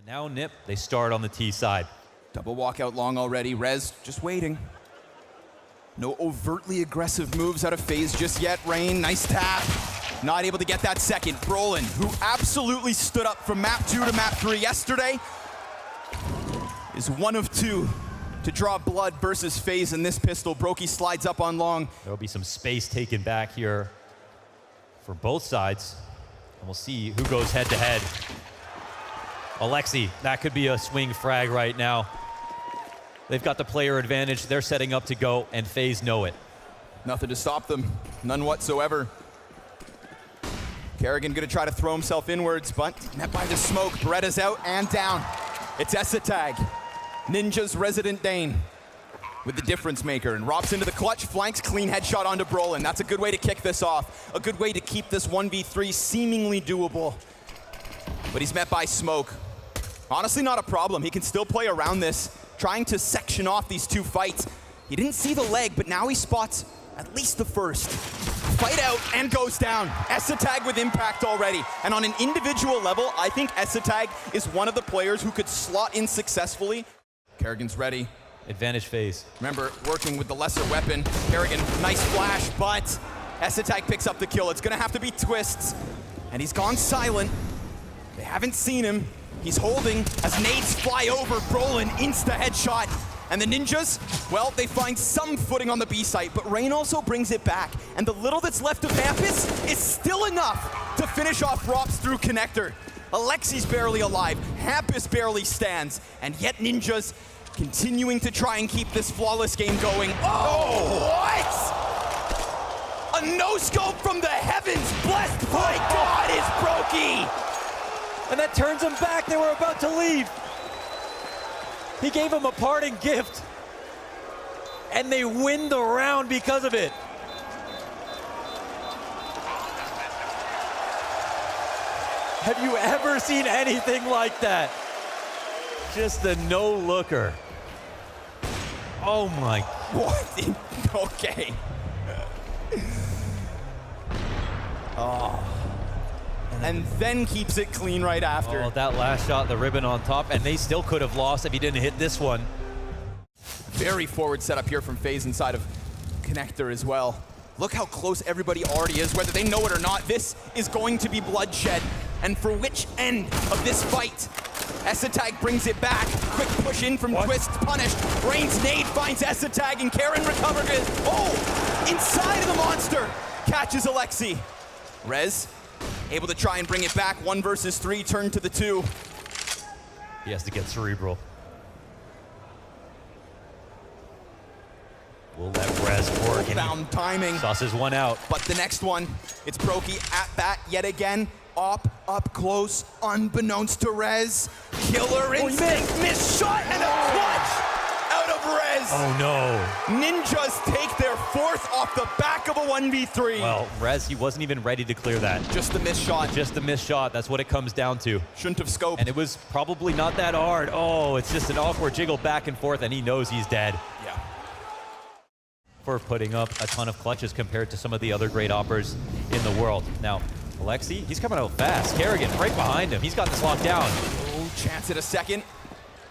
But now Nip, they start on the T side. Double walkout long already. Rez just waiting. No overtly aggressive moves out of FaZe just yet. Rain, nice tap. Not able to get that second. Brolin, who absolutely stood up from map 2 to map 3 yesterday, is one of two to draw blood versus FaZe in this pistol. Brokey slides up on long. There'll be some space taken back here for both sides. And we'll see who goes head to head. Alexi, that could be a swing frag right now. They've got the player advantage. They're setting up to go, and FaZe know it. Nothing to stop them. None whatsoever. Kerrigan gonna try to throw himself inwards, but met by the smoke. Beretta's out and down. It's Esatag, Ninja's resident Dane, with the difference maker, and Rops into the clutch, flanks, clean headshot onto Brolin. That's a good way to kick this off. A good way to keep this 1v3 seemingly doable. But he's met by smoke. Honestly, not a problem. He can still play around this, trying to section off these two fights. He didn't see the leg, but now he spots at least the first. Fight out and goes down. Esatag with impact already. And on an individual level, I think Esatag is one of the players who could slot in successfully. Kerrigan's ready. Advantage FaZe. Remember, working with the lesser weapon. Kerrigan, nice flash, but Esatag picks up the kill. It's gonna have to be twists. And he's gone silent. They haven't seen him. He's holding as nades fly over. Brolin, insta headshot. And the Ninjas, well, they find some footing on the B site, but Rain also brings it back. And the little that's left of Hampus is still enough to finish off Rops through connector. Alexi's barely alive, Hampus barely stands, and yet Ninjas continuing to try and keep this flawless game going. Oh, what? A no-scope from the heavens, blessed by God is Brokey. And that turns them back. They were about to leave. He gave him a parting gift. And they win the round because of it. Have you ever seen anything like that? Just the no-looker. Oh my. What? Okay. Oh. And then keeps it clean right after. Oh, that last shot, the ribbon on top, and they still could have lost if he didn't hit this one. Very forward setup here from FaZe inside of connector as well. Look how close everybody already is, whether they know it or not. This is going to be bloodshed. And for which end of this fight? Esatag brings it back. Quick push in from Twist, punished. Rain's nade finds Esatag, and Karen recovers it. Oh, inside of the monster. Catches Alexi. Rez, able to try and bring it back. 1 versus 3, turn to the 2. He has to get cerebral. We'll let Rez work. Found timing. Sauces one out. But the next one, it's Brokey at bat yet again. Up close, unbeknownst to Rez. Killer instinct, missed shot, and a clutch out of Rez. Oh no. Ninjas take their 4th off the back of a 1v3. Well, Rez, he wasn't even ready to clear that. Just the missed shot. Just the missed shot, that's what it comes down to. Shouldn't have scoped. And it was probably not that hard. Oh, it's just an awkward jiggle back and forth, and he knows he's dead. Yeah. For putting up a ton of clutches compared to some of the other great operators in the world. Now, Alexi, he's coming out fast. Kerrigan right behind him. He's got this locked down. Oh, chance at a second.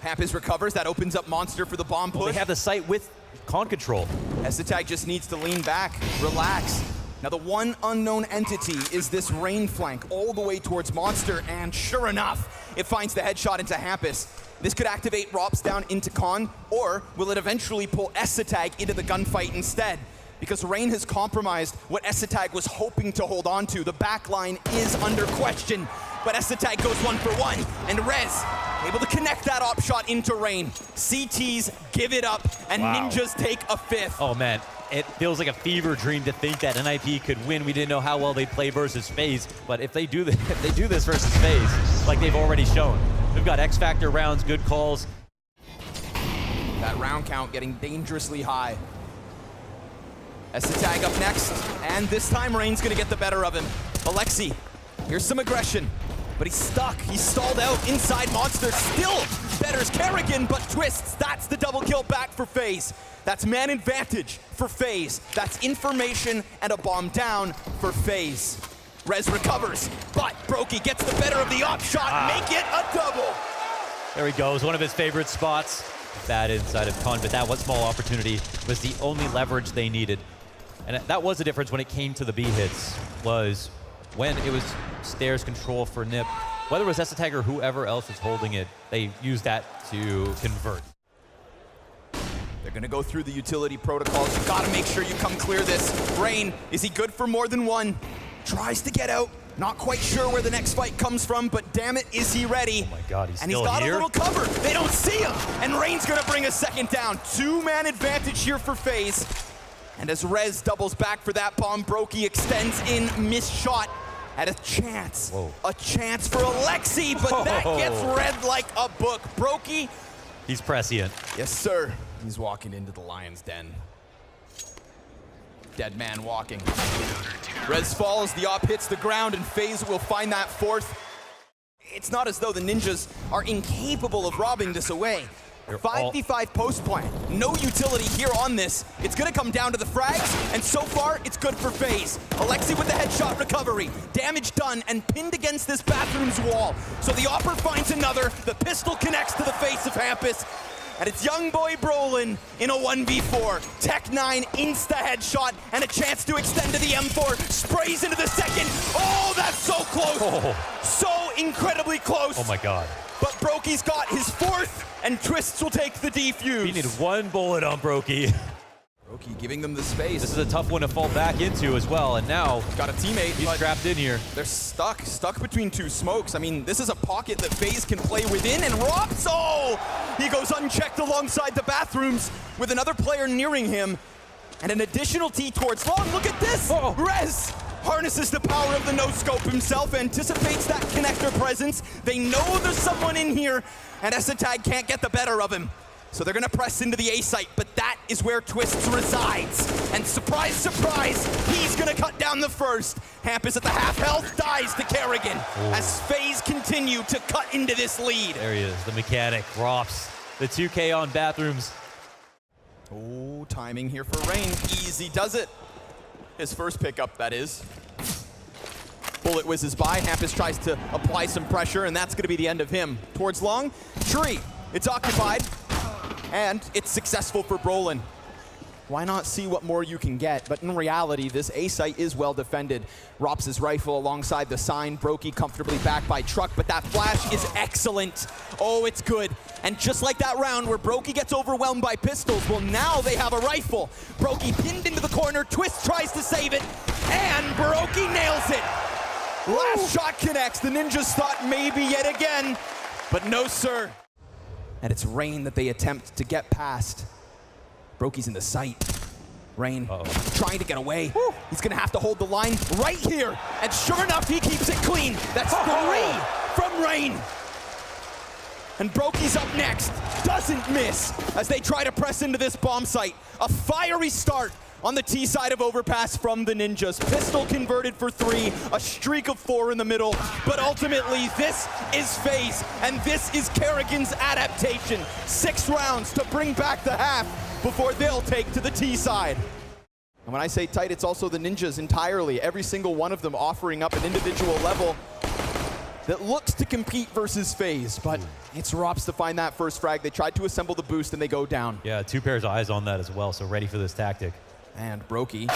Hampus recovers. That opens up Monster for the bomb push. Well, they have the site with con control. Esatag just needs to lean back, relax. Now the one unknown entity is this Rain flank all the way towards Monster, and sure enough, it finds the headshot into Hampus. This could activate Rops down into con, or will it eventually pull Esatag into the gunfight instead? Because Rain has compromised what Esatag was hoping to hold on to. The backline is under question, but Esatag goes 1 for 1, and Rez able to connect that op shot into Rain. CTs give it up, and Ninjas take a 5th. Oh man, it feels like a fever dream to think that NIP could win. We didn't know how well they'd play versus FaZe, but if they do this versus FaZe, like they've already shown, we've got X Factor rounds, good calls. That round count getting dangerously high. Esatag up next, and this time Rain's gonna get the better of him. Alexi, here's some aggression, but he's stuck. He's stalled out inside Monster. Still betters Kerrigan, but Twists. That's the double kill back for FaZe. That's man advantage for FaZe. That's information and a bomb down for FaZe. Rez recovers, but Brokey gets the better of the op shot. Make it a double. There he goes, one of his favorite spots. Bad inside of Con, but that one small opportunity was the only leverage they needed. And that was the difference when it came to the B hits, was when it was stairs control for Nip. Whether it was Esatag or whoever else was holding it, they used that to convert. They're gonna go through the utility protocols. You gotta make sure you come clear this. Rain, is he good for more than one? Tries to get out. Not quite sure where the next fight comes from, but damn it, is he ready? Oh my God, he's and still he's got here? a little cover. They don't see him. And Rain's gonna bring a second down. Two-man advantage here for FaZe. And as Rez doubles back for that bomb, Brokey extends in, missed shot at a chance. Whoa. A chance for Alexi, but that gets read like a book. Brokey. He's prescient. Yes, sir. He's walking into the lion's den. Dead man walking. Rez falls, the op hits the ground, and FaZe will find that fourth. It's not as though the Ninjas are incapable of robbing this away. 5v5 post plan. No utility here on this. It's gonna come down to the frags, and so far, it's good for FaZe. Alexi with the headshot recovery. Damage done and pinned against this bathroom's wall. So the Opper finds another. The pistol connects to the face of Hampus. And it's young boy Brolin in a 1v4. Tech 9 insta headshot and a chance to extend to the M4. Sprays into the second. Oh, that's so close. Oh. So incredibly close. Oh my God. But Brokey's got his fourth, and Twists will take the defuse. He needed one bullet on Brokey. Brokey giving them the space. This is a tough one to fall back into as well, and now got a teammate. he's trapped in here. They're stuck between two smokes. I mean, this is a pocket that FaZe can play within, and Robs, oh! He goes unchecked alongside the bathrooms with another player nearing him, and an additional T towards long. Look at this! Oh. Rez harnesses the power of the no-scope himself, anticipates that connector presence. They know there's someone in here, and Esatag can't get the better of him. So they're gonna press into the A site, but that is where Twists resides. And surprise, surprise, he's gonna cut down the first. Hampus at the half health, dies to Kerrigan as FaZe continue to cut into this lead. There he is, the mechanic, Rops, the 2K on bathrooms. Oh, timing here for Rain. Easy does it. His first pickup, that is. Bullet whizzes by, Hampus tries to apply some pressure, and that's gonna be the end of him. Towards long, Tree, it's occupied. And it's successful for Brolin. Why not see what more you can get? But in reality, this A site is well defended. Rops' rifle alongside the sign. Brokey comfortably back by Truck, but that flash is excellent. Oh, it's good. And just like that round where Brokey gets overwhelmed by pistols, well, now they have a rifle. Brokey pinned into the corner. Twist tries to save it, and Brokey nails it. Last shot connects. The Ninjas thought maybe yet again, but no, sir. And it's Rain that they attempt to get past. Brokey's in the sight. Rain trying to get away. He's gonna have to hold the line right here. And sure enough, he keeps it clean. That's 3 from Rain. And Brokey's up next. Doesn't miss as they try to press into this bomb site. A fiery start on the T side of overpass from the Ninjas. Pistol converted for 3, a streak of 4 in the middle, but ultimately this is FaZe, and this is Kerrigan's adaptation. 6 rounds to bring back the half before they'll take to the T side. And when I say tight, it's also the Ninjas entirely, every single one of them offering up an individual level that looks to compete versus FaZe, but it's Rops to find that first frag. They tried to assemble the boost and they go down. Yeah, 2 pairs of eyes on that as well, so ready for this tactic. And Brokey.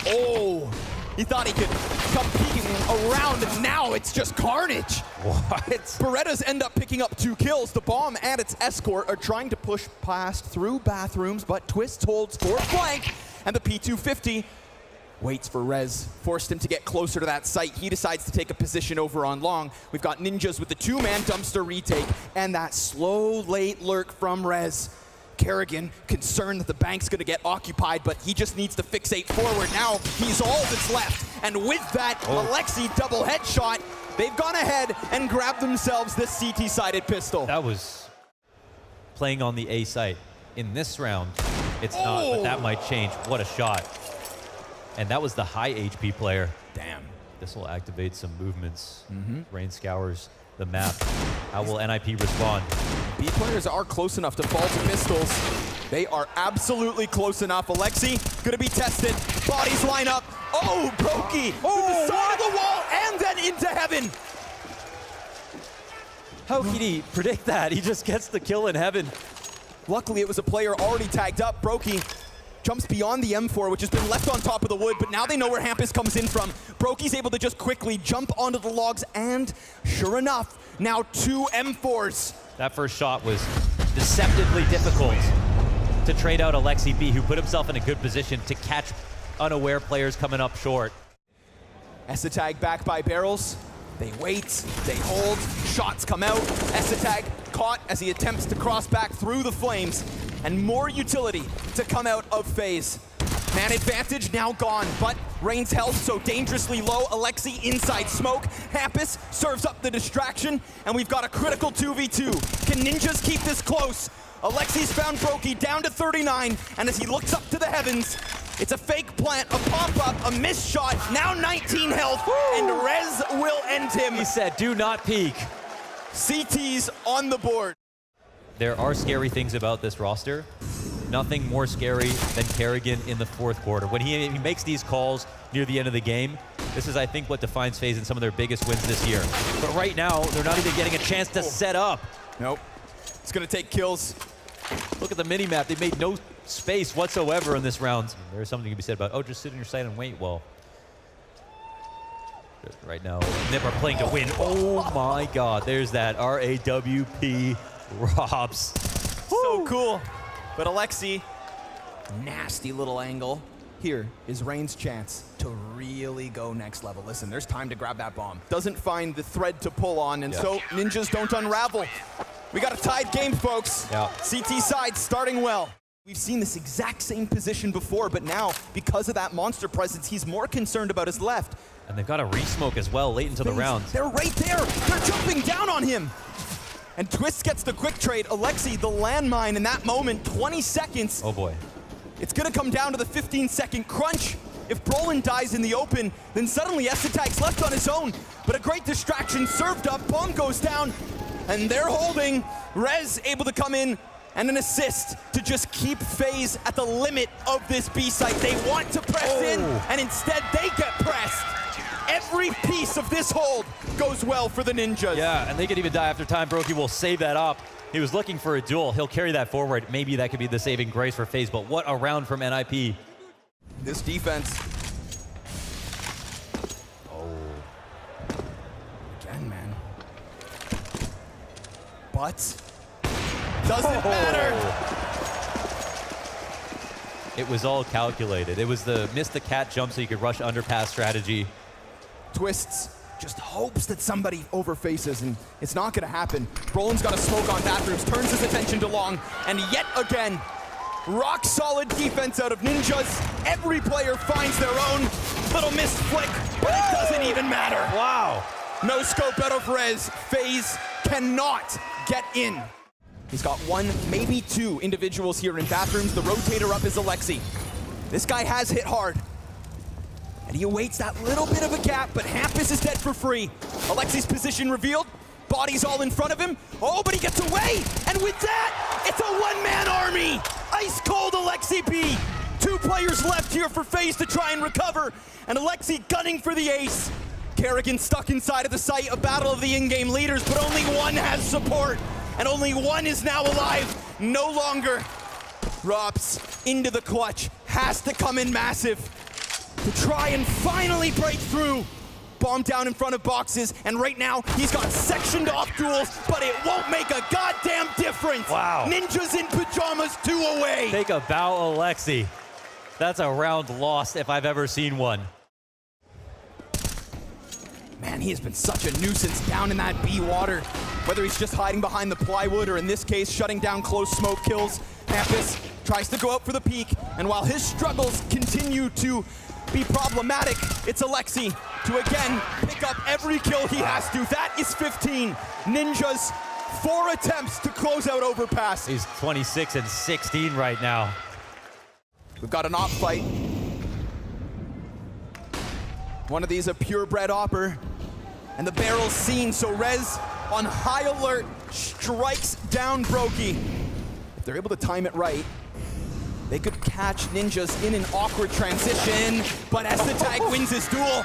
Oh! He thought he could come peeking around, and now it's just carnage. What? Berettas end up picking up 2 kills. The bomb and its escort are trying to push past through bathrooms, but Twist holds for flank, and the P250 waits for Rez. Forced him to get closer to that site. He decides to take a position over on long. We've got Ninjas with the 2-man dumpster retake, and that slow late lurk from Rez. Kerrigan concerned that the bank's gonna get occupied, but he just needs to fixate forward. Now he's all that's left. And with that, Alexi double headshot. They've gone ahead and grabbed themselves this CT-sided pistol. That was playing on the A site. In this round, it's not, but that might change. What a shot. And that was the high HP player. Damn. This will activate some movements. Rain scours the map. How will NIP respond? B players are close enough to fall to pistols. They are absolutely close enough. Alexi gonna be tested. Bodies line up. Oh, Brokey to the side of the wall and then into heaven. How can he predict that? He just gets the kill in heaven. Luckily, it was a player already tagged up. Brokey jumps beyond the M4, which has been left on top of the wood, but now they know where Hampus comes in from. Brokey's able to just quickly jump onto the logs, and sure enough, now 2 M4s. That first shot was deceptively difficult to trade out Alexi B, who put himself in a good position to catch unaware players coming up short. Esatag back by barrels. They wait, they hold, shots come out. Esatag caught as he attempts to cross back through the flames, and more utility to come out of FaZe. Man advantage now gone, but Rain's health so dangerously low. Alexi inside smoke. Hampus serves up the distraction, and we've got a critical 2v2. Can Ninjas keep this close? Alexi's found Brokey down to 39, and as he looks up to the heavens, it's a fake plant, a pop-up, a missed shot, now 19 health, and Rez will end him. He said, do not peek. CT's on the board. There are scary things about this roster. Nothing more scary than Kerrigan in the fourth quarter. When he makes these calls near the end of the game, this is, I think, what defines FaZe in some of their biggest wins this year. But right now, they're not even getting a chance to set up. Nope. It's going to take kills. Look at the mini-map. They made no space whatsoever in this round. There's something to be said about, oh, just sit in your site and wait. Well, right now, Nip are playing to win. Oh my God, there's that RAWP Robs. So cool. But Alexi, nasty little angle. Here is Rain's chance to really go next level. Listen, there's time to grab that bomb. Doesn't find the thread to pull on, and so Ninjas don't unravel. We got a tied game, folks. CT side starting well. We've seen this exact same position before, but now, because of that monster presence, he's more concerned about his left. And they've got a re-smoke as well late into the round. They're right there. They're jumping down on him. And Twist gets the quick trade. Alexi, the landmine in that moment, 20 seconds. Oh boy. It's gonna come down to the 15-second crunch. If Brolin dies in the open, then suddenly Esatag's left on his own. But a great distraction served up, bomb goes down, and they're holding. Rez able to come in, and an assist to just keep FaZe at the limit of this B site. They want to press in, and instead they get pressed. Every piece of this hold goes well for the Ninjas. Yeah, and they could even die after time. Brokey will save that up. He was looking for a duel. He'll carry that forward. Maybe that could be the saving grace for FaZe, but what a round from NIP. This defense. Again, man. But doesn't matter. It was all calculated. It was the miss the cat jump so you could rush underpass strategy. Twists just hopes that somebody overfaces, and it's not going to happen. Brolin's got a smoke on bathrooms, turns his attention to long, and yet again, rock solid defense out of Ninjas. Every player finds their own little missed flick, but it doesn't even matter. Wow. No scope out of Rez. FaZe cannot get in. He's got one, maybe two individuals here in bathrooms. The rotator up is Alexi. This guy has hit hard. And he awaits that little bit of a gap, but Hampus is dead for free. Alexi's position revealed. Body's all in front of him. Oh, but he gets away. And with that, it's a one-man army. Ice cold Alexi B. 2 players left here for FaZe to try and recover. And Alexi gunning for the ace. Kerrigan stuck inside of the site, a battle of the in-game leaders, but only one has support. And only one is now alive, no longer. Rops into the clutch, has to come in massive to try and finally break through. Bomb down in front of boxes, and right now he's got sectioned off duels, but it won't make a goddamn difference. Wow. Ninjas in pajamas, 2 away. Take a bow, Alexi. That's a round lost if I've ever seen one. Man, he has been such a nuisance down in that B water. Whether he's just hiding behind the plywood or in this case, shutting down close smoke kills. Hampus tries to go out for the peak, and while his struggles continue to be problematic, it's Alexi to again pick up every kill he has to. That is 15. Ninjas, 4 attempts to close out overpass. He's 26 and 16 right now. We've got an op fight. One of these a purebred opper, and the barrel's seen, so Rez on high alert strikes down Brokey. If they're able to time it right, they could catch Ninjas in an awkward transition, but Esatag wins his duel.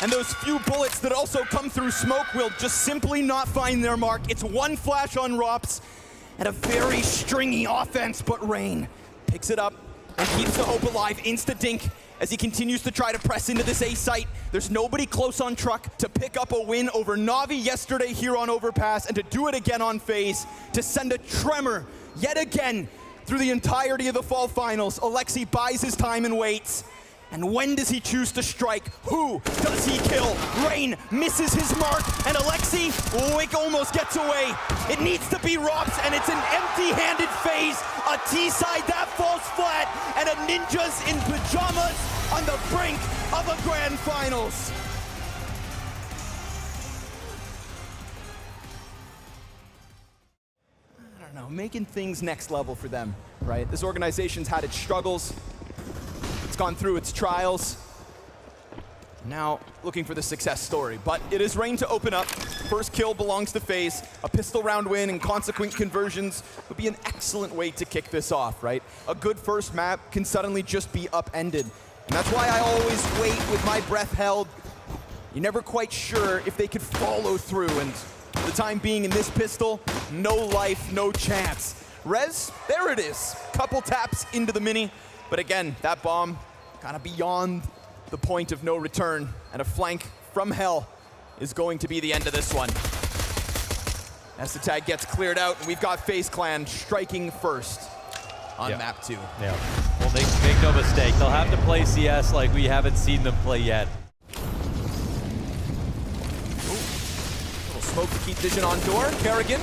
And those few bullets that also come through smoke will just simply not find their mark. It's one flash on Rops and a very stringy offense, but Rain picks it up and keeps the hope alive. Insta-dink as he continues to try to press into this A site. There's nobody close on truck to pick up a win over NaVi yesterday here on Overpass, and to do it again on FaZe, to send a tremor yet again through the entirety of the fall finals. Alexi buys his time and waits. And when does he choose to strike? Who does he kill? Rain misses his mark, and Alexi, it almost gets away. It needs to be Rops, and it's an empty-handed FaZe. A T-side that falls flat, and a Ninjas in pajamas on the brink of a grand finals. I don't know, making things next level for them, right? This organization's had its struggles. It's gone through its trials. Now looking for the success story, but it is Rain to open up. First kill belongs to FaZe. A pistol round win and consequent conversions would be an excellent way to kick this off, right? A good first map can suddenly just be upended. And that's why I always wait with my breath held. You're never quite sure if they could follow through, and for the time being in this pistol, no life, no chance. Rez, there it is. Couple taps into the mini. But again, that bomb kind of beyond the point of no return, and a flank from hell is going to be the end of this one. As the tag gets cleared out, we've got FaZe Clan striking first on map 2. Yeah, well, make no mistake, they'll have to play CS like we haven't seen them play yet. Little smoke to keep vision on door. Kerrigan,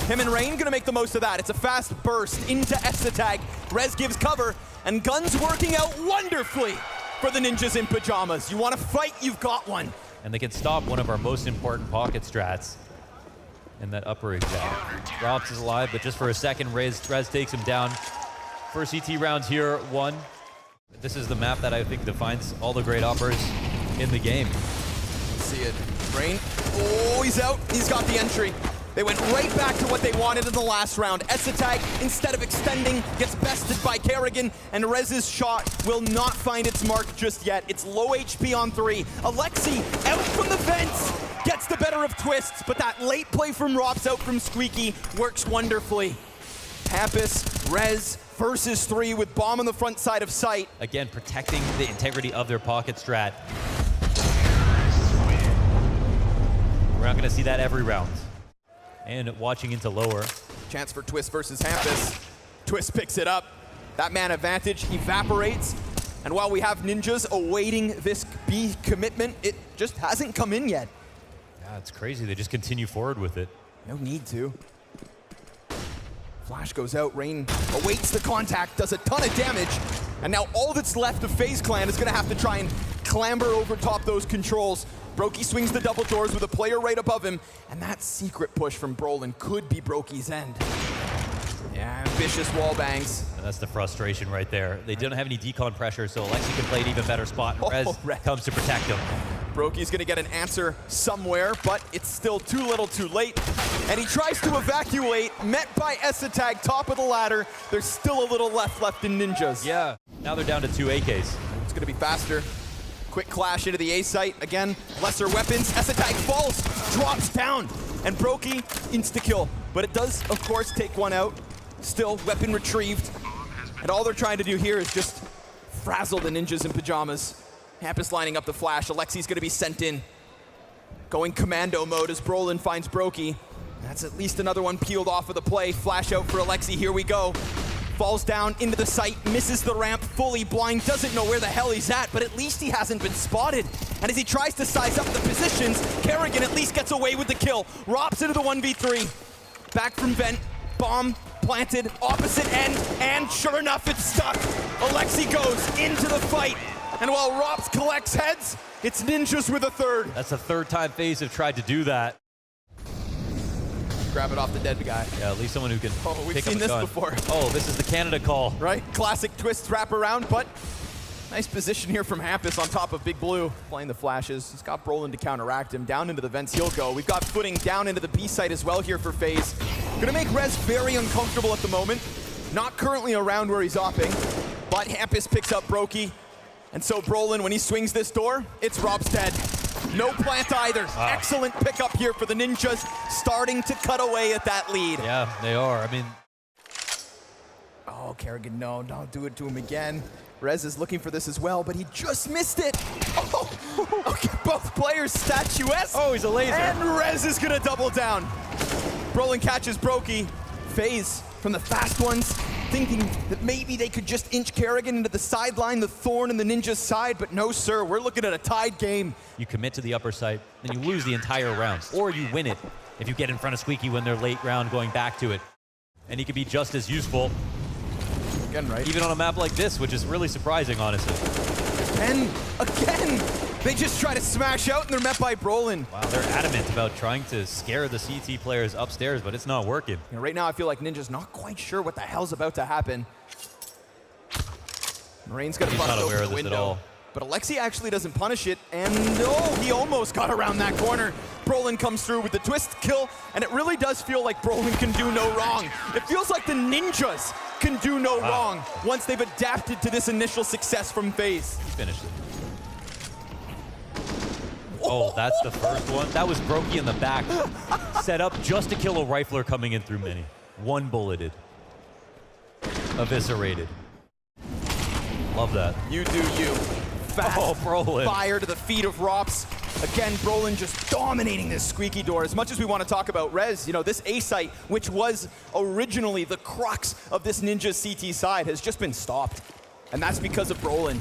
him and Rain gonna make the most of that. It's a fast burst into Tag. Rez gives cover, and guns working out wonderfully for the Ninjas in pajamas. You want to fight, you've got one. And they can stop one of our most important pocket strats in that upper exec. Rops is alive, but just for a second, Rez takes him down. First ET rounds here, 1. This is the map that I think defines all the great uppers in the game. Let's see it. Rain, oh, he's out. He's got the entry. They went right back to what they wanted in the last round. Tag, instead of extending, gets bested by Kerrigan, and Rez's shot will not find its mark just yet. It's low HP on 3. Alexi, out from the fence, gets the better of Twists, but that late play from Rops out from Squeaky works wonderfully. Hampus, Rez versus 3 with bomb on the front side of sight. Again, protecting the integrity of their pocket strat. We're not going to see that every round. And watching into lower. Chance for Twist versus Hampus. Twist picks it up. That man advantage evaporates. And while we have Ninjas awaiting this B commitment, it just hasn't come in yet. Yeah, it's crazy. They just continue forward with it. No need to. Flash goes out. Rain awaits the contact, does a ton of damage. And now all that's left of FaZe Clan is going to have to try and clamber over top those controls. Brokey swings the double doors with a player right above him, and that secret push from Brolin could be Brokey's end. Yeah, ambitious wall bangs. And that's the frustration right there. They don't have any decon pressure, so Alexi can play an even better spot, and Rez comes to protect him. Brokey's gonna get an answer somewhere, but it's still too little too late. And he tries to evacuate, met by Tag, top of the ladder. There's still a little left in Ninjas. Yeah, now they're down to 2 AKs. It's gonna be faster. Quick clash into the A site. Again, lesser weapons. Tag falls, drops down, and Brokey insta-kill. But it does, of course, take one out. Still, weapon retrieved. And all they're trying to do here is just frazzle the Ninjas in pajamas. Hampus lining up the flash. Alexi's gonna be sent in. Going commando mode as Brolin finds Brokey. That's at least another one peeled off of the play. Flash out for Alexi, here we go. Falls down into the site, misses the ramp, fully blind, doesn't know where the hell he's at, but at least he hasn't been spotted. And as he tries to size up the positions, Kerrigan at least gets away with the kill. Rops into the 1v3. Back from vent, bomb planted, opposite end, and sure enough, it's stuck. Alexi goes into the fight, and while Rops collects heads, it's Ninjas with a third. That's the 3rd time FaZe have tried to do that. Grab it off the dead guy. Yeah, at least someone who can pick up a gun. We've seen this before. Oh, this is the Canada call. Right, classic Twist wrap around, but nice position here from Hampus on top of Big Blue. Playing the flashes. He's got Brolin to counteract him. Down into the vents he'll go. We've got footing down into the B site as well here for FaZe. Gonna make Rez very uncomfortable at the moment. Not currently around where he's opping, but Hampus picks up Brokey. And so Brolin, when he swings this door, it's Rob's dead. No plant either. Excellent pickup here for the Ninjas, starting to cut away at that lead. Yeah, they are. I mean, oh, Kerrigan, no, don't do it to him again. Rez is looking for this as well, but he just missed it. Oh, okay, both players statuesque. oh, he's a laser. And Rez is gonna double down. Brolin catches Brokey. FaZe from the fast ones, thinking that maybe they could just inch Kerrigan into the sideline, the thorn in the Ninja's side, but no, sir, we're looking at a tied game. You commit to the upper site, then you lose the entire round. Or you win it if you get in front of Squeaky when they're late round going back to it. And he could be just as useful. Again, right? Even on a map like this, which is really surprising, honestly. Again, they just try to smash out and they're met by Brolin. Wow, they're adamant about trying to scare the CT players upstairs, but it's not working. You know, right now I feel like Ninja's not quite sure what the hell's about to happen. Maraine's gonna bust not aware over of the this at window. all. But Alexi actually doesn't punish it, and oh, he almost got around that corner. Brolin comes through with the twist kill, and it really does feel like Brolin can do no wrong. It feels like the Ninjas can do no wrong once they've adapted to this initial success from FaZe. He finished it. Oh, that's the first one. That was Brokey in the back, set up just to kill a rifler coming in through mini. One bulleted. Eviscerated. Love that. You do you. Fast Brolin. fire to the feet of Rops. Again, Brolin just dominating this squeaky door. As much as we want to talk about Rez, you know, this A site, which was originally the crux of this Ninja CT side, has just been stopped. And that's because of Brolin.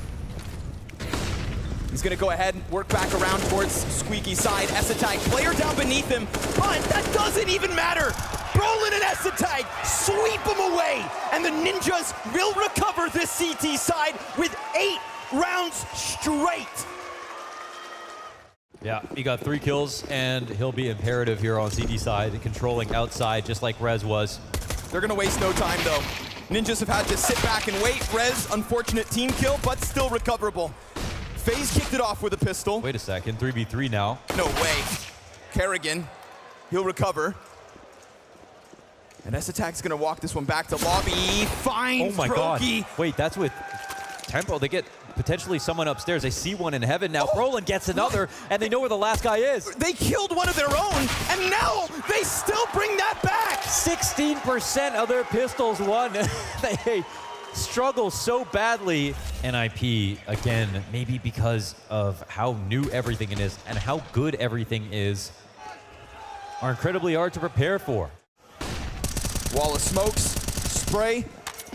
He's going to go ahead and work back around towards Squeaky side. Esatag, player down beneath him, but that doesn't even matter. Brolin and Esatag sweep him away, and the Ninjas will recover this CT side with 8 rounds straight. Yeah, he got 3 kills, and he'll be imperative here on CT side, controlling outside just like Rez was. They're gonna waste no time though. Ninjas have had to sit back and wait. Rez, unfortunate team kill, but still recoverable. FaZe kicked it off with a pistol. Wait a second, 3v3 now. No way. Kerrigan, he'll recover. And Esatag's gonna walk this one back to lobby. Finds Oh my Brokey. god. Wait, that's with Tempo. They get potentially someone upstairs. They see one in heaven now. Brolin gets another, and they know where the last guy is. They killed one of their own, and now they still bring that back. 16% of their pistols won. They struggle so badly. NIP, again, maybe because of how new everything is and how good everything is, are incredibly hard to prepare for. Wall of smokes, spray,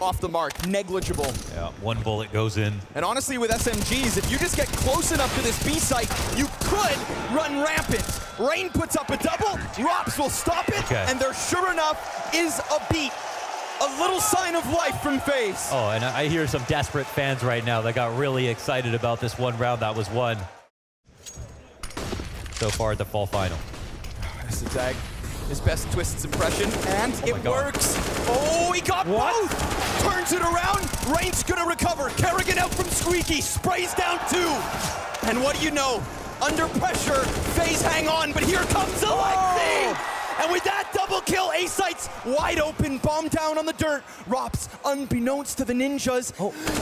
off the mark, negligible. Yeah, 1 bullet goes in. And honestly, with SMGs, if you just get close enough to this B site, you could run rampant. Rain puts up a double, Rops will stop it, and there sure enough is a beat. A little sign of life from FaZe. Oh, and I hear some desperate fans right now that got really excited about this one round that was won. So far at the fall final. Esatag, his best twists impression, and it works. Oh, he got both! Turns it around, Rain's gonna recover. Kerrigan out from Squeaky, sprays down 2. And what do you know? Under pressure, FaZe hang on, but here comes Alexi! And with that double kill, A-Site's wide open, bomb down on the dirt. Rops, unbeknownst to the Ninjas,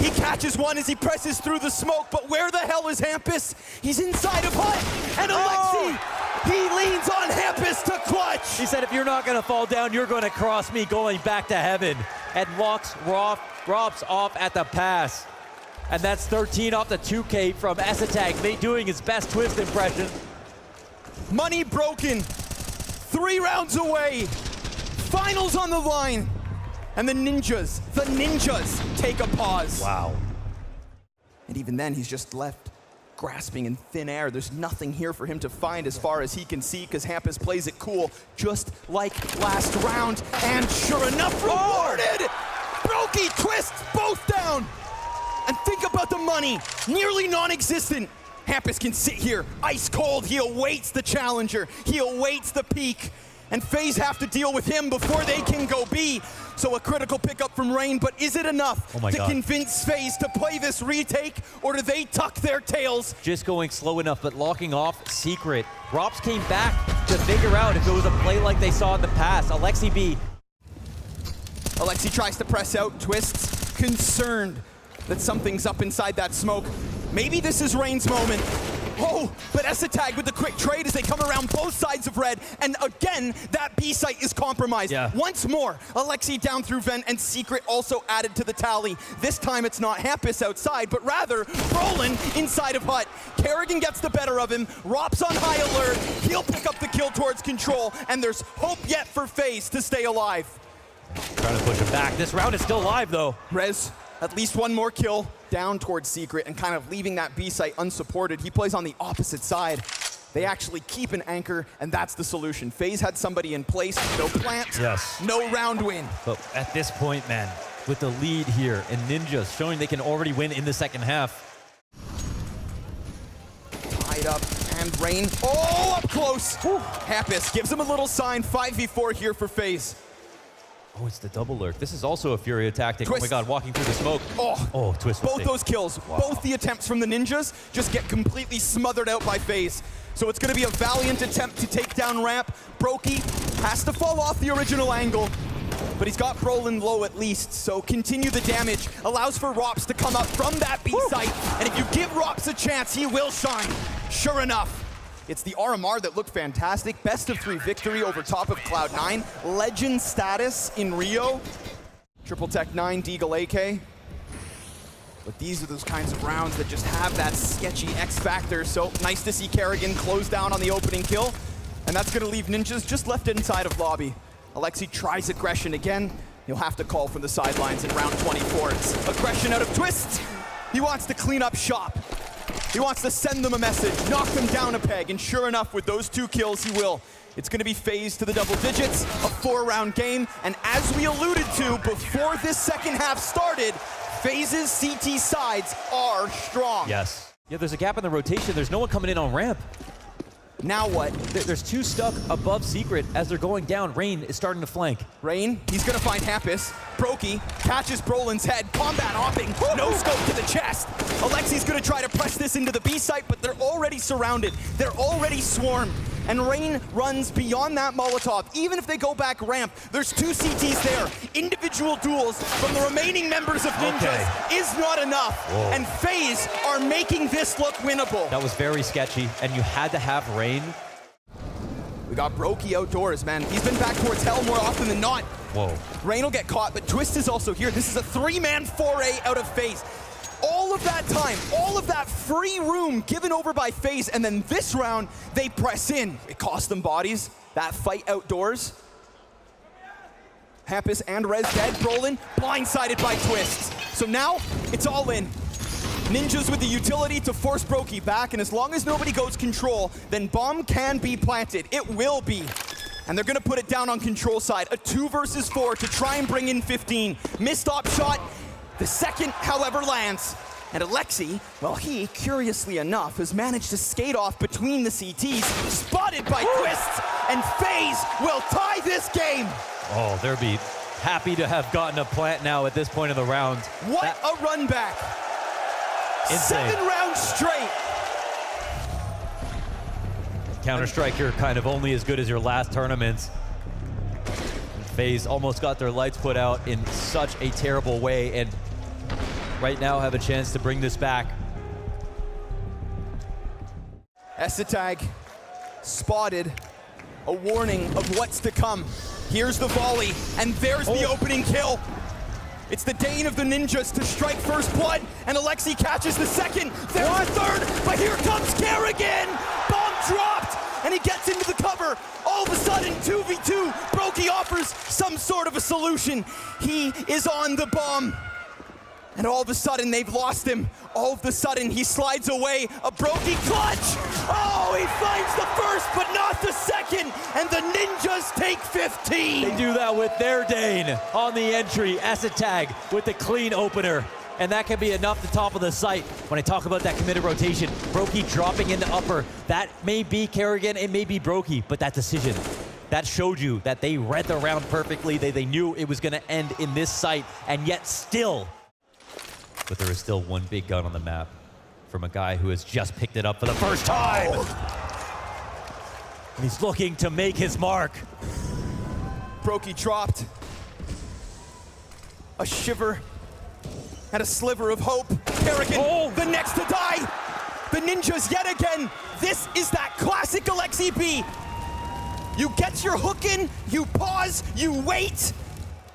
he catches one as he presses through the smoke, but where the hell is Hampus? He's inside of Hut, and Alexi, he leans on Hampus to clutch. He said, if you're not gonna fall down, you're gonna cross me going back to heaven. And walks Rops off at the pass. And that's 13 off the 2K from Esatag, doing his best twist impression. Money broken. 3 rounds away. Finals on the line. And the Ninjas take a pause. Wow. And even then, he's just left grasping in thin air. There's nothing here for him to find as far as he can see, because Hampus plays it cool, just like last round. And sure enough, rewarded! Brokey twists both down. And think about the money, nearly non-existent. Hampus can sit here, ice cold. He awaits the challenger. He awaits the peak. And FaZe have to deal with him before they can go B. So a critical pickup from Rain, but is it enough to convince FaZe to play this retake, or do they tuck their tails? Just going slow enough, but locking off Secret. Rops came back to figure out if it was a play like they saw in the past. Alexi B. Alexi tries to press out, twists, concerned that something's up inside that smoke. Maybe this is Rain's moment. Oh, but Esatag with the quick trade as they come around both sides of red, and again, that B site is compromised. Yeah. Once more, Alexi down through vent, and Secret also added to the tally. This time it's not Hampus outside, but rather Brolin inside of Hut. Kerrigan gets the better of him, Rop's on high alert, he'll pick up the kill towards control, and there's hope yet for FaZe to stay alive. Trying to push him back. This round is still alive, though. Rez, at least one more kill down towards Secret and kind of leaving that B site unsupported. He plays on the opposite side. They actually keep an anchor, and that's the solution. FaZe had somebody in place, no plant, Yes. no round win. But at this point, man, with the lead here and Ninjas showing they can already win in the second half. Tied up, and Rain, oh, up close. Hampus gives him a little sign, 5v4 here for FaZe. Oh, it's the double lurk. This is also a Furia tactic. Twist. Oh my god, walking through the smoke. Oh, Twist. both those kills, both the attempts from the Ninjas just get completely smothered out by FaZe. So it's gonna be a valiant attempt to take down ramp. Brokey has to fall off the original angle, but he's got Brolin low at least, so continue the damage. Allows for Rops to come up from that B site, and if you give Rops a chance, he will shine. Sure enough, it's the RMR that looked fantastic. Best of 3 victory over top of Cloud9. Legend status in Rio. Triple Tech 9, Deagle AK. But these are those kinds of rounds that just have that sketchy X factor. So nice to see Kerrigan close down on the opening kill. And that's gonna leave Ninjas just left inside of lobby. Alexi tries aggression again. He'll have to call from the sidelines in round 24. It's aggression out of Twist. He wants to clean up shop. He wants to send them a message, knock them down a peg, and sure enough, with those 2 kills, he will. It's gonna be FaZe to the double digits, a 4-round game, and as we alluded to before this second half started, FaZe's CT sides are strong. Yes. Yeah, there's a gap in the rotation. There's no one coming in on ramp. Now what? There's 2 stuck above Secret as they're going down. Rain is starting to flank. Rain, he's gonna find Hampus. Brokey catches Brolin's head, combat hopping, no scope to the chest. Alexi's gonna try to press this into the B site, but they're already surrounded. They're already swarmed. And Rain runs beyond that Molotov. Even if they go back ramp, there's 2 CTs there. Individual duels from the remaining members of Ninjas is not enough. Whoa. And FaZe are making this look winnable. That was very sketchy, and you had to have Rain. We got Brokey outdoors, man. He's been back towards hell more often than not. Whoa. Rain will get caught, but Twist is also here. This is a 3-man foray out of FaZe. All of that time, all of that free room given over by FaZe, and then this round, they press in. It cost them bodies, that fight outdoors. Hampus and Rez dead, Brolin blindsided by Twist. So now, it's all in. Ninjas with the utility to force Brokey back, and as long as nobody goes control, then bomb can be planted. It will be. And they're gonna put it down on control side. A 2 versus 4 to try and bring in 15. Missed op shot. The second, however, lands. And Alexi, well, he, curiously enough, has managed to skate off between the CTs, spotted by Twist, and FaZe will tie this game. Oh, they'll be happy to have gotten a plant now at this point in the round. What a run back. Insane. 7 rounds straight. Counter-Strike, you're kind of only as good as your last tournaments. FaZe almost got their lights put out in such a terrible way, and right now have a chance to bring this back. Esatag spotted, a warning of what's to come. Here's the volley, and there's the opening kill. It's the Dane of the Ninjas to strike first blood, and Alexi catches the second. There's the third, but here comes Kerrigan! Bomb dropped, and he gets into the cover. All of a sudden, 2v2, Brokey offers some sort of a solution. He is on the bomb. And all of a sudden, they've lost him. All of a sudden, he slides away. A Brokey clutch! Oh, he finds the first, but not the second! And the Ninjas take 15! They do that with their Dane on the entry. Esatag with the clean opener. And that can be enough to top of the site. When I talk about that committed rotation, Brokey dropping into upper. That may be Kerrigan, it may be Brokey, but that decision, that showed you that they read the round perfectly. They knew it was gonna end in this site, and yet still, but there is still one big gun on the map from a guy who has just picked it up for the first time. And he's looking to make his mark. Brokey dropped. A shiver and a sliver of hope. Kerrigan, the next to die. the ninjas yet again. This is that classic Alexi B. You get your hook in, you pause, you wait,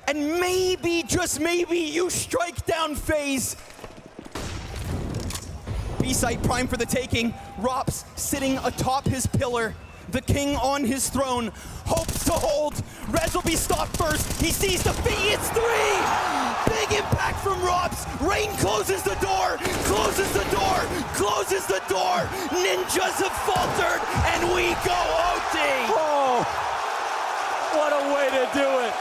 and maybe, just maybe, you strike down FaZe. B-site prime for the taking. Rops sitting atop his pillar. The king on his throne. Hopes to hold. Rez will be stopped first. He sees the fee. It's 3! Big impact from Rops. Rain closes the door. Closes the door. Closes the door. Ninjas have faltered, and we go OT. Oh, what a way to do it.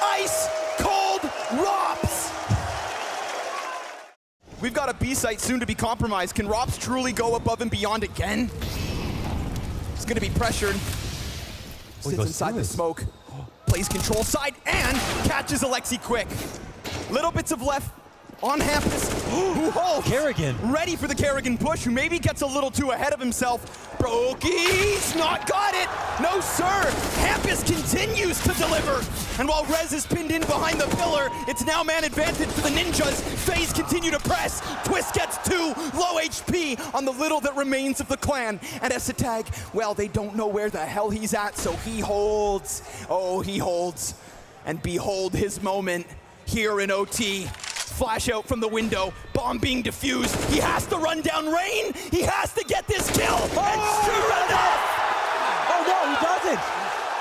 Ice cold Rops. We've got a B-site soon to be compromised. Can Rops truly go above and beyond again? He's going to be pressured. Sits inside the smoke. Plays control side and catches Alexi quick. Little bits of left on Hampus, who holds. Kerrigan. Ready for the Kerrigan push, who maybe gets a little too ahead of himself. Brokey's not got it. No, sir. Hampus continues to deliver. And while Rez is pinned in behind the pillar, it's now man advantage for the ninjas. FaZe continue to press. Twist gets 2, low HP on the little that remains of the clan. And xantares, well, they don't know where the hell he's at, so he holds. Oh, he holds. And behold his moment here in OT. Flash out from the window, bomb being defused. He has to run down Rain. He has to get this kill. Oh, and sure enough, oh no, he doesn't.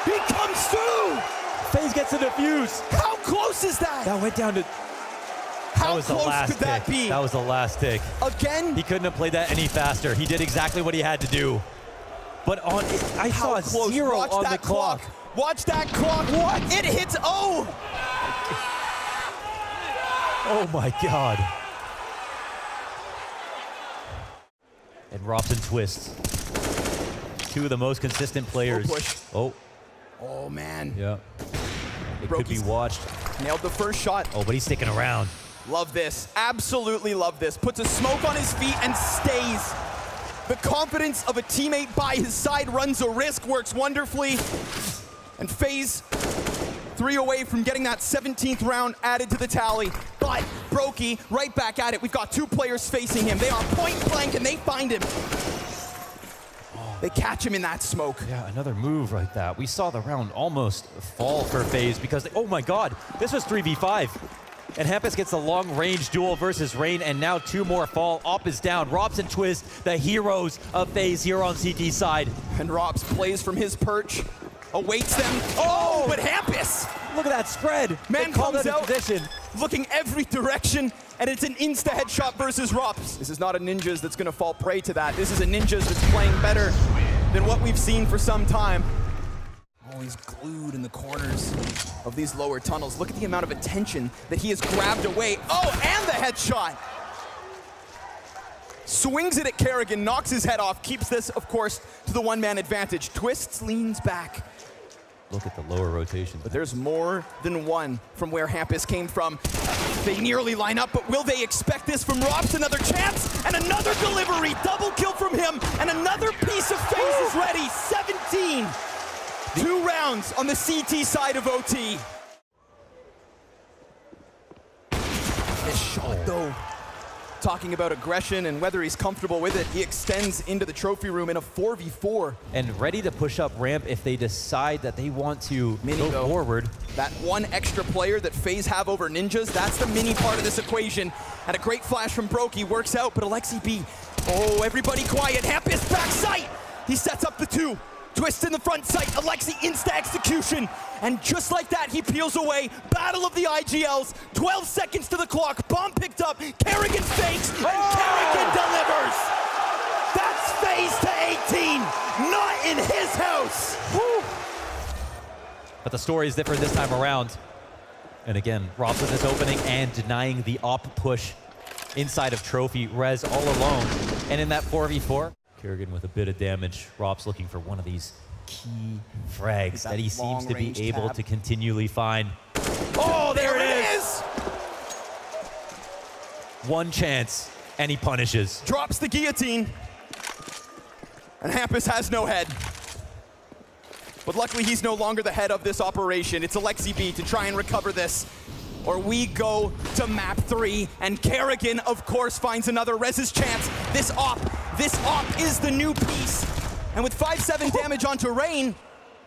he comes through. FaZe gets a defuse. How close is that? That went down to. How That was the close last could that tick. be? That was the last tick. Again? He couldn't have played that any faster. He did exactly what he had to do. But on, I saw How a close? 0 Watch on that the clock. Watch that clock. What? It hits O. Oh my God. And Rops and Twist. 2 of the most consistent players. push. Oh, Oh, man. yeah. It could be Brokey's watched. nailed the first shot. Oh, but he's sticking around. Love this. Absolutely love this. Puts a smoke on his feet and stays. The confidence of a teammate by his side, runs a risk, works wonderfully. And FaZe 3 away from getting that 17th round added to the tally. But Brokey right back at it. We've got 2 players facing him. They are point blank and they find him. They catch him in that smoke. Yeah, another move like that. We saw the round almost fall for FaZe because, oh my God, this was 3v5. And Hampus gets a long-range duel versus Rain, and now 2 more fall. Op is down. Rops and Twist, the heroes of FaZe here on CT side. And Rops plays from his perch, awaits them. Oh, but Hampus! Look at that spread. Man They called comes that in out, position. looking every direction, and it's an insta headshot versus Rops. This is not a Ninjas that's gonna fall prey to that. This is a Ninjas that's playing better than what we've seen for some time. Oh, he's glued in the corners of these lower tunnels. Look at the amount of attention that he has grabbed away. Oh, and the headshot! Swings it at Kerrigan, knocks his head off, keeps this, of course, to the one-man advantage. Twists, leans back. Look at the lower rotation. But there's more than one from where Hampus came from. They nearly line up, but will they expect this from Rops? Another chance, and another delivery. Double kill from him, and another piece of FaZe is ready. 17. 2 rounds on the CT side of OT. This shot, though. Talking about aggression and whether he's comfortable with it, he extends into the trophy room in a 4v4. And ready to push up ramp if they decide that they want to go forward. That one extra player that FaZe have over Ninjas, that's the mini part of this equation. And a great flash from Brokey works out, but Alexi B, oh, everybody quiet. Hampus back sight. He sets up the 2. Twist in the front sight, Alexi insta execution. And just like that, he peels away. Battle of the IGLs, 12 seconds to the clock. Bomb picked up, Kerrigan fakes, and Kerrigan delivers. That's FaZe to 18, not in his house. Whew. But the story is different this time around. And again, Rops with this opening and denying the op push inside of Trophy. Rez all alone. And in that 4v4, Kerrigan with a bit of damage. Rops looking for one of these key frags that he seems to be able to continually find. Oh, there it is! One chance, and he punishes. Drops the guillotine. And Hampus has no head. But luckily, he's no longer the head of this operation. It's Alexi B to try and recover this. or we go to map 3. And Kerrigan, of course, finds another Rez's chance. This op is the new piece. And with 5-7 damage onto Rain,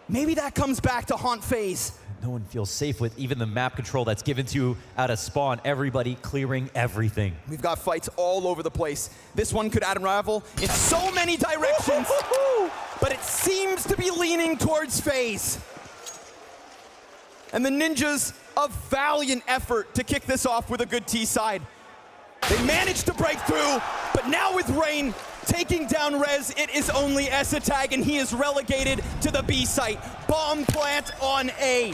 maybe that comes back to haunt FaZe. No one feels safe with even the map control that's given to you out of spawn. Everybody clearing everything. We've got fights all over the place. This one could unravel in so many directions, but it seems to be leaning towards FaZe. And the Ninjas, a valiant effort to kick this off with a good T side. They managed to break through, but now with Rain taking down Rez, it is only xantares, and he is relegated to the B site. Bomb plant on A.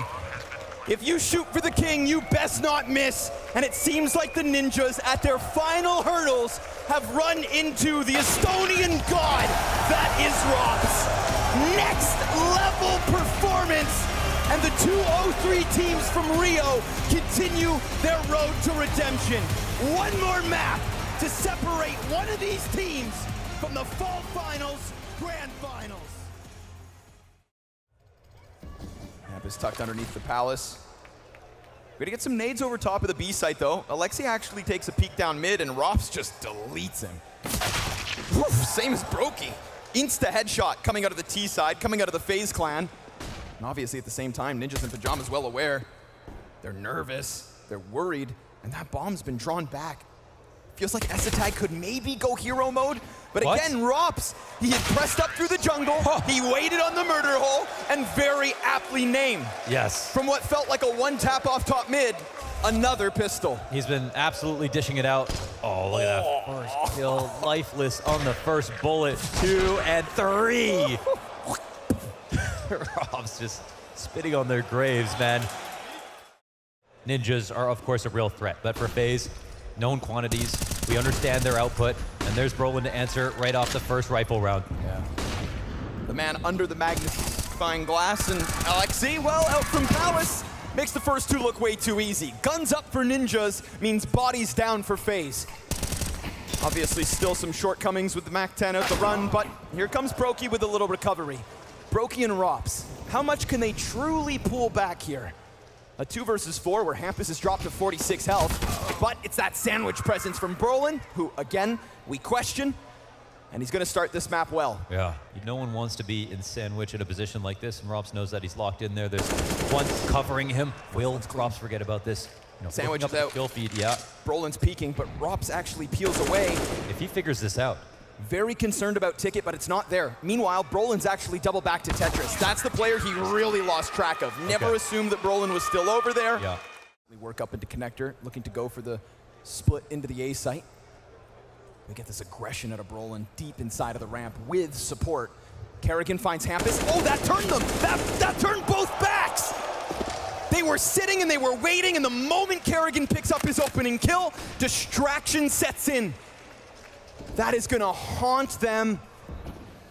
If you shoot for the king, you best not miss. And it seems like the Ninjas at their final hurdles have run into the Estonian god that is Rops. Next level performance. And the 203 teams from Rio continue their road to redemption. One more map to separate one of these teams from the fall finals, grand finals. Map is tucked underneath the palace. We're gonna get some nades over top of the B site though. Alexi actually takes a peek down mid and Rops just deletes him. Oof, same as Brokey. Insta headshot coming out of the T side, coming out of the FaZe Clan. And obviously at the same time, Ninjas in Pajamas well aware. They're nervous, they're worried, and that bomb's been drawn back. Feels like xantares could maybe go hero mode, but again, Rops, he had pressed up through the jungle, he waited on the murder hole, and very aptly named. Yes. From what felt like a one tap off top mid, another pistol. He's been absolutely dishing it out. Oh, look at that first kill. Lifeless on the first bullet. 2 and 3. Rob's just spitting on their graves, man. Ninjas are, of course, a real threat, but for FaZe, known quantities, we understand their output, and there's Brolin to answer right off the first rifle round. Yeah. The man under the magnifying glass, and Alexi, well, out from Palace, makes the first two look way too easy. Guns up for Ninjas means bodies down for FaZe. Obviously, still some shortcomings with the Mac-10 out the run, but here comes Brokey with a little recovery. Brokey and Rops, how much can they truly pull back here? A 2 versus 4 where Hampus has dropped to 46 health, but it's that sandwich presence from Brolin, who, again, we question, and he's gonna start this map well. Yeah, no one wants to be in sandwich in a position like this, and Rops knows that he's locked in there. There's one covering him. Will Rops forget about this? You know, sandwich is out. Kill feed, yeah. Brolin's peeking, but Rops actually peels away. If he figures this out. Very concerned about Ticket, but it's not there. Meanwhile, Brolin's actually double back to Tetris. That's the player he really lost track of. Never assumed that Brolin was still over there. Yeah. We work up into Connector, looking to go for the split into the A site. We get this aggression out of Brolin deep inside of the ramp with support. Kerrigan finds Hampus. Oh, that turned them! That turned both backs! They were sitting and they were waiting, and the moment Kerrigan picks up his opening kill, distraction sets in. That is gonna haunt them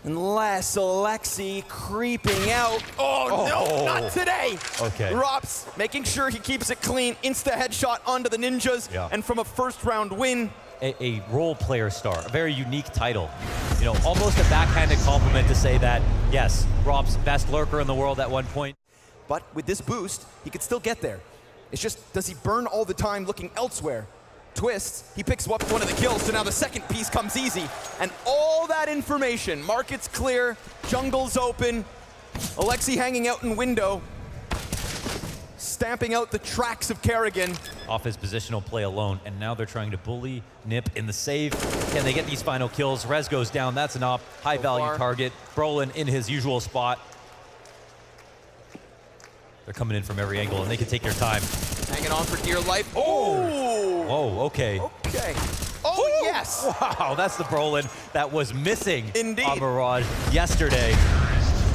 unless Alexi creeping out. Oh, no, not today. Okay. Rops making sure he keeps it clean. Insta headshot onto the Ninjas. Yeah. And from a first round win. A role player star, a very unique title. You know, almost a backhanded compliment to say that, yes, Rops, best lurker in the world at one point. But with this boost, he could still get there. It's just, does he burn all the time looking elsewhere? Twists, he picks up one of the kills, so now the second piece comes easy. And all that information, market's clear, jungle's open, Alexi hanging out in window, stamping out the tracks of Kerrigan. Off his positional play alone, and now they're trying to bully Nip in the save. Can they get these final kills? Rez goes down, that's an op, high value target. Brolin in his usual spot. They're coming in from every angle, and they can take their time. Hanging on for dear life. Oh! Oh, okay. Okay. Oh, yes! Wow, that's the Brolin that was missing Indeed. on Mirage yesterday.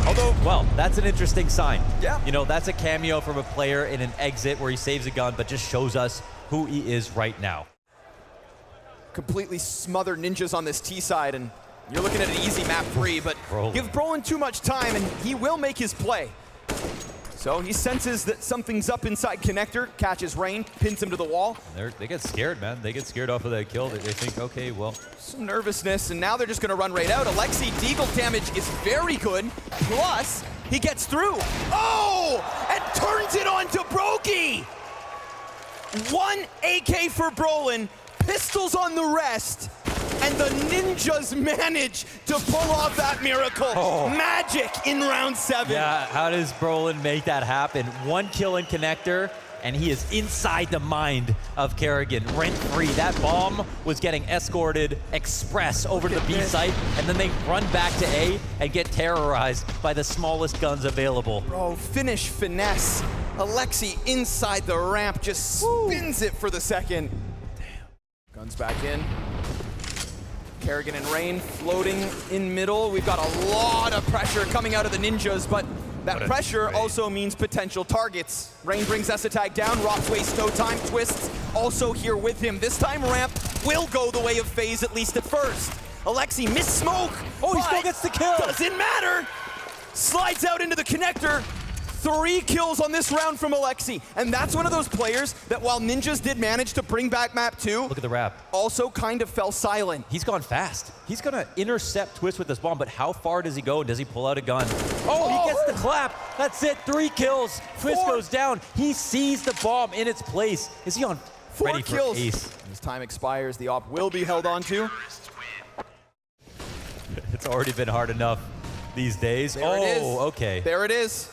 Although, well, that's an interesting sign. Yeah. You know, that's a cameo from a player in an exit where he saves a gun, but just shows us who he is right now. Completely smothered Ninjas on this T side, and you're looking at an easy map 3, but give Brolin too much time, and he will make his play. So he senses that something's up inside Connector, catches Rain, pins him to the wall. They get scared, man. They get scared off of that kill. They think, okay, well. Some nervousness, and now they're just gonna run right out. Alexi, deagle damage is very good, plus he gets through. Oh, and turns it on to Brokey. One AK for Brolin, pistols on the rest, and the Ninjas manage to pull off that miracle. Magic in round 7. Yeah, how does Brolin make that happen? 1 kill in connector, and he is inside the mind of Kerrigan, rent-free. That bomb was getting escorted express over to the B site, and then they run back to A and get terrorized by the smallest guns available. Bro, finish finesse. Alexi inside the ramp just spins it for the second. Damn. Guns back in. Kerrigan and Rain floating in middle. We've got a lot of pressure coming out of the Ninjas, but that pressure also means potential targets. Rain brings Esatag down, Rops wastes no time, Twists also here with him. This time ramp will go the way of FaZe, at least at first. Alexi missed smoke. Oh, he still gets the kill. Doesn't matter. Slides out into the connector. 3 kills on this round from Alexi. And that's one of those players that while Ninjas did manage to bring back map 2, look at the wrap. Also kind of fell silent. He's gone fast. He's gonna intercept Twist with this bomb, but how far does he go? Does he pull out a gun? Oh, he gets the clap. That's it, 3 kills. Twist goes down. He sees the bomb in its place. Is he on 4 kills? For ace? As time expires, the op will be held on to. It's already been hard enough these days. There it is. Okay. There it is.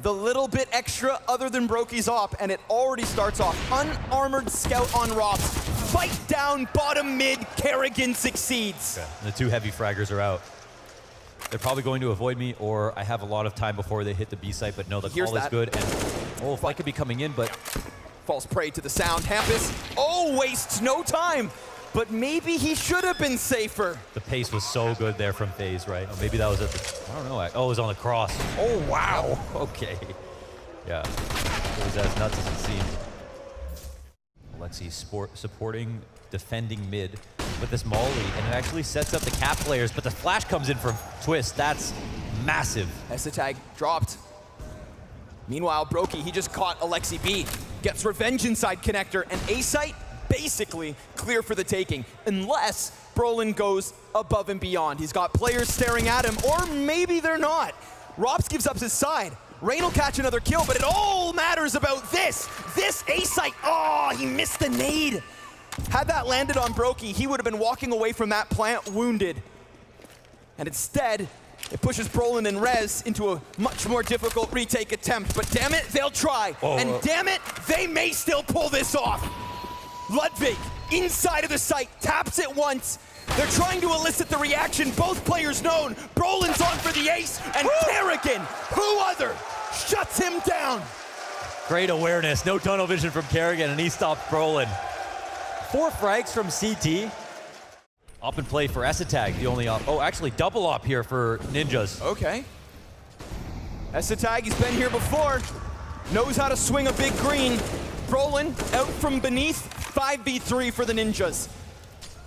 The little bit extra other than Brokey's op, and it already starts off. Unarmored scout on Rops. Fight down bottom mid, Kerrigan succeeds. Okay. The 2 heavy fraggers are out. They're probably going to avoid me, or I have a lot of time before they hit the B site, but no, the call is good. And Fight could be coming in, but falls prey to the sound. Hampus, wastes no time. But maybe he should have been safer. The pace was so good there from FaZe, right? Or maybe that was at the, I don't know. Oh, it was on the cross. Oh, wow. Okay. Yeah. It was as nuts as it seemed. Alexi supporting, defending mid with this Molly, and it actually sets up the cap players, but the flash comes in from Twist. That's massive. Esatag dropped. Meanwhile, Brokey, he just caught Alexi B. Gets revenge inside connector, and A-site basically clear for the taking, unless Brolin goes above and beyond. He's got players staring at him, or maybe they're not. Rops gives up his side. Rain will catch another kill, but it all matters about this. This A-site, he missed the nade. Had that landed on Brokey, he would have been walking away from that plant wounded. And instead, it pushes Brolin and Rez into a much more difficult retake attempt, but damn it, they'll try. And damn it, they may still pull this off. Ludwig, inside of the site, taps it once. They're trying to elicit the reaction. Both players known. Brolin's on for the ace, and Kerrigan, who other, shuts him down. Great awareness. No tunnel vision from Kerrigan, and he stops Brolin. 4 frags from CT. Up and play for Esatag, the only op. Oh, actually, double op here for Ninjas. Okay. Esatag, he's been here before. Knows how to swing a big green. Brolin out from beneath. 5v3 for the Ninjas.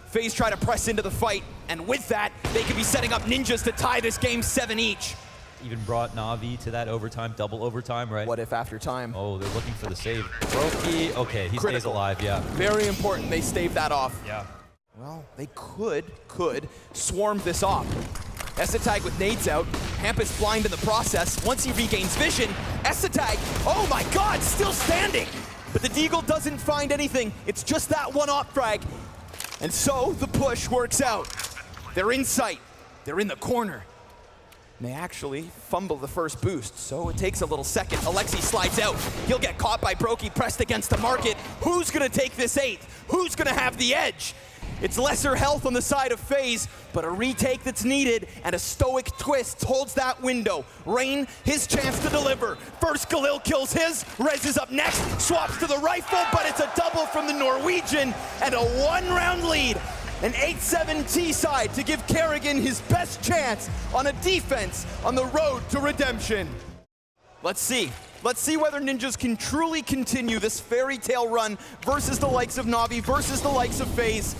FaZe try to press into the fight, and with that, they could be setting up Ninjas to tie this game 7 each. Even brought NaVi to that overtime, double overtime, right? What if after time? Oh, they're looking for the save. Brokey, okay, he stays alive, yeah. Very important they stave that off. Yeah. Well, they could swarm this off. Esatag with nades out. Hampus blind in the process. Once he regains vision, Esatag, oh my god, still standing! But the Deagle doesn't find anything. It's just that one op frag. And so the push works out. They're in sight. They're in the corner. And they actually fumble the first boost, so it takes a little second. Alexi slides out. He'll get caught by Brokey, pressed against the market. Who's gonna take this 8th? Who's gonna have the edge? It's lesser health on the side of FaZe, but a retake that's needed, and a stoic Twist holds that window. Rain, his chance to deliver. First Galil kills his, Rez is up next, swaps to the rifle, but it's a double from the Norwegian, and a 1-round lead. An 8-7 T-side to give Kerrigan his best chance on a defense on the road to redemption. Let's see. Let's see whether Ninjas can truly continue this fairy tale run versus the likes of NaVi, versus the likes of FaZe.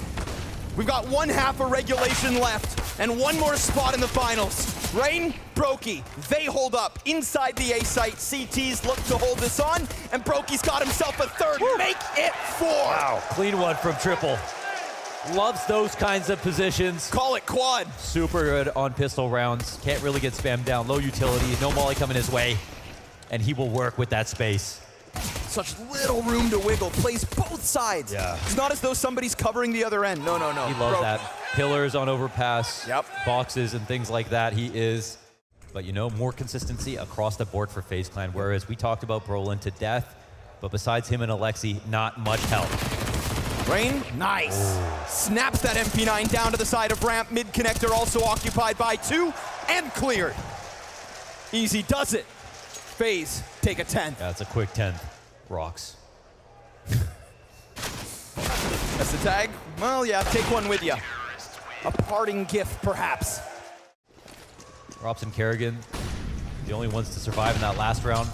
We've got 1/2 of regulation left, and 1 more spot in the finals. Rain, Brokey, they hold up inside the A site. CTs look to hold this on, and Brokey's got himself a 3rd. Make it 4. Wow, clean one from Triple. Loves those kinds of positions. Call it quad. Super good on pistol rounds. Can't really get spammed down. Low utility, no molly coming his way. And he will work with that space. such little room to wiggle, plays both sides. Yeah. It's not as though somebody's covering the other end. No. He loves that. Pillars on overpass, Yep. boxes and things like that. He is, but you know, more consistency across the board for FaZe Clan, whereas we talked about Brolin to death, but besides him and Alexi, not much help. Rain, nice. Snaps that MP9 down to the side of ramp. Mid connector also occupied by 2 and cleared. Easy does it. FaZe take a 10. Yeah, it's a quick 10. Rocks. That's the tag. Well, yeah, take one with you. A parting gift, perhaps. Rops and Kerrigan, the only ones to survive in that last round.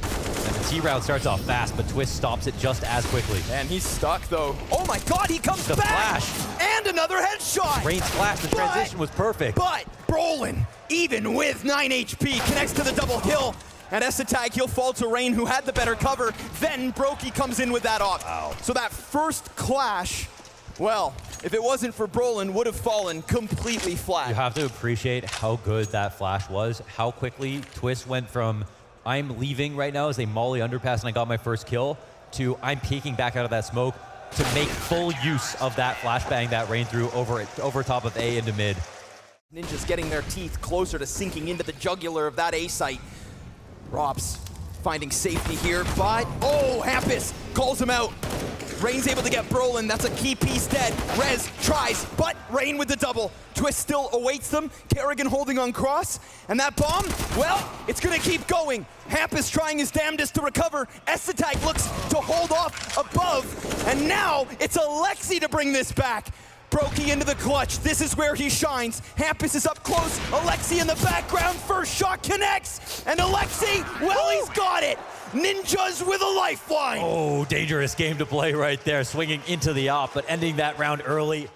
And the T round starts off fast, but Twist stops it just as quickly. And he's stuck, though. Oh my God, he comes The back! flash. And another headshot! Rain's flash, the transition was perfect. But Brolin, even with 9 HP, connects to the double kill. And S-Attack, he'll fall to Rain, who had the better cover. Then Brokey comes in with that op. Wow. So that first clash, well, if it wasn't for Brolin, would have fallen completely flat. You have to appreciate how good that flash was, how quickly Twist went from I'm leaving right now as they molly underpass and I got my first kill, to I'm peeking back out of that smoke to make full use of that flashbang that Rain threw over top of A into mid. Ninjas getting their teeth closer to sinking into the jugular of that A site. Rops finding safety here, but oh, Hampus calls him out. Rain's able to get Brolin, that's a key piece dead. Rez tries, but Rain with the double. Twist still awaits them. Kerrigan holding on cross, and that bomb, well, it's gonna keep going. Hampus trying his damnedest to recover. S-Attack looks to hold off above, and now it's Alexi to bring this back. Brokey into the clutch. This is where he shines. Hampus is up close. Alexi in the background. First shot connects. And Alexi, well, he's got it. Ninjas with a lifeline. Oh, dangerous game to play right there. Swinging into the op, but ending that round early.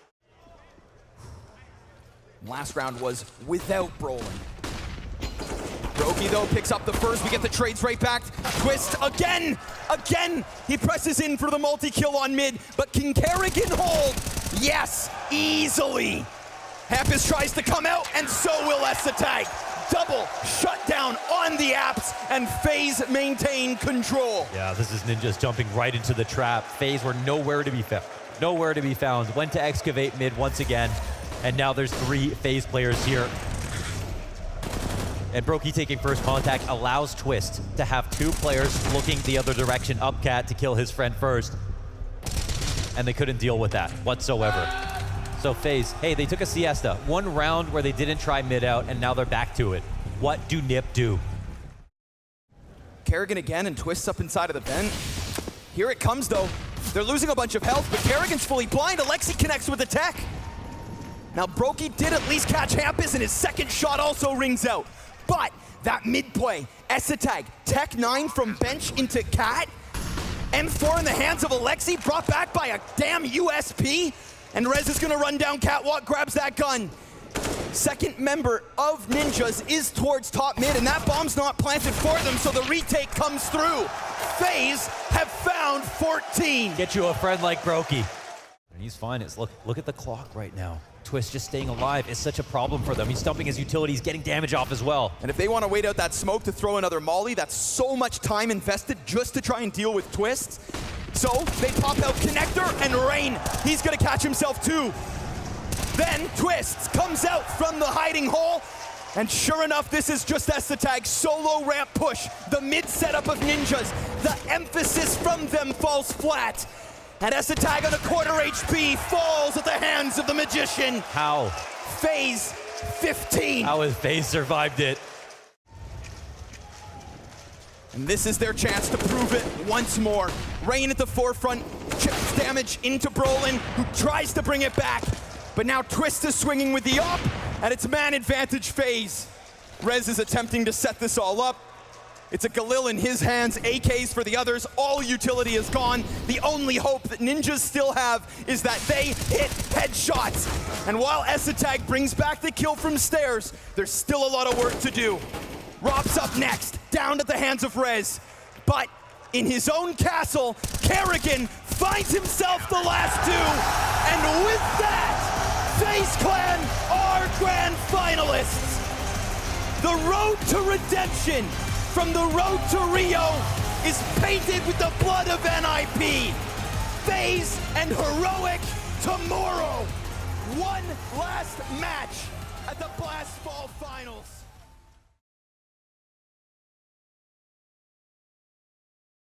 Last round was without Brolin. Brokey, though, picks up the first. We get the trades right back. Twist again. Again, he presses in for the multi-kill on mid, but can Kerrigan hold? Yes, easily. Hampus tries to come out, and so will S-Attack. Double shutdown on the apps, and FaZe maintain control. Yeah, this is Ninjas jumping right into the trap. FaZe were nowhere to be found. Nowhere to be found. Went to excavate mid once again, and now there's 3 FaZe players here. And Brokey taking first contact allows Twist to have 2 players looking the other direction, up cat to kill his friend first. And they couldn't deal with that whatsoever. So FaZe, hey, they took a siesta. 1 round where they didn't try mid out, and now they're back to it. What do Nip do? Kerrigan again, and Twist's up inside of the vent. Here it comes, though. They're losing a bunch of health, but Kerrigan's fully blind. Alexi connects with the tech. Now, Brokey did at least catch Hampus, and his second shot also rings out. But that mid play, S-Attack, Tech 9 from bench into Cat. M4 in the hands of Alexi, brought back by a damn USP. And Rez is gonna run down Catwalk, grabs that gun. Second member of Ninjas is towards top mid, and that bomb's not planted for them, so the retake comes through. FaZe have found 14. Get you a friend like Brokey. And he's fine. It's look at the clock right now. Twist just staying alive is such a problem for them. He's stumping his utilities, getting damage off as well. And if they want to wait out that smoke to throw another molly, that's so much time invested just to try and deal with Twist. So they pop out Connector and Rain. He's gonna catch himself too. Then Twist comes out from the hiding hole. And sure enough, this is just S-Attack solo ramp push. The mid setup of Ninjas. The emphasis from them falls flat. And S-Attack on a quarter HP falls at the hands of the Magician. How? FaZe 15. How has FaZe survived it? And this is their chance to prove it once more. Rain at the forefront, chips damage into Brolin, who tries to bring it back. But now Twist is swinging with the op, and it's man advantage FaZe. Rez is attempting to set this all up. It's a Galil in his hands, AKs for the others, all utility is gone. The only hope that Ninjas still have is that they hit headshots. And while S-Attack brings back the kill from stairs, there's still a lot of work to do. Rob's up next, down at the hands of Rez. But in his own castle, Kerrigan finds himself the last 2. And with that, FaZe Clan are grand finalists. The road to redemption from the road to Rio is painted with the blood of NIP. FaZe and Heroic tomorrow. One last match at the Blast Fall Finals.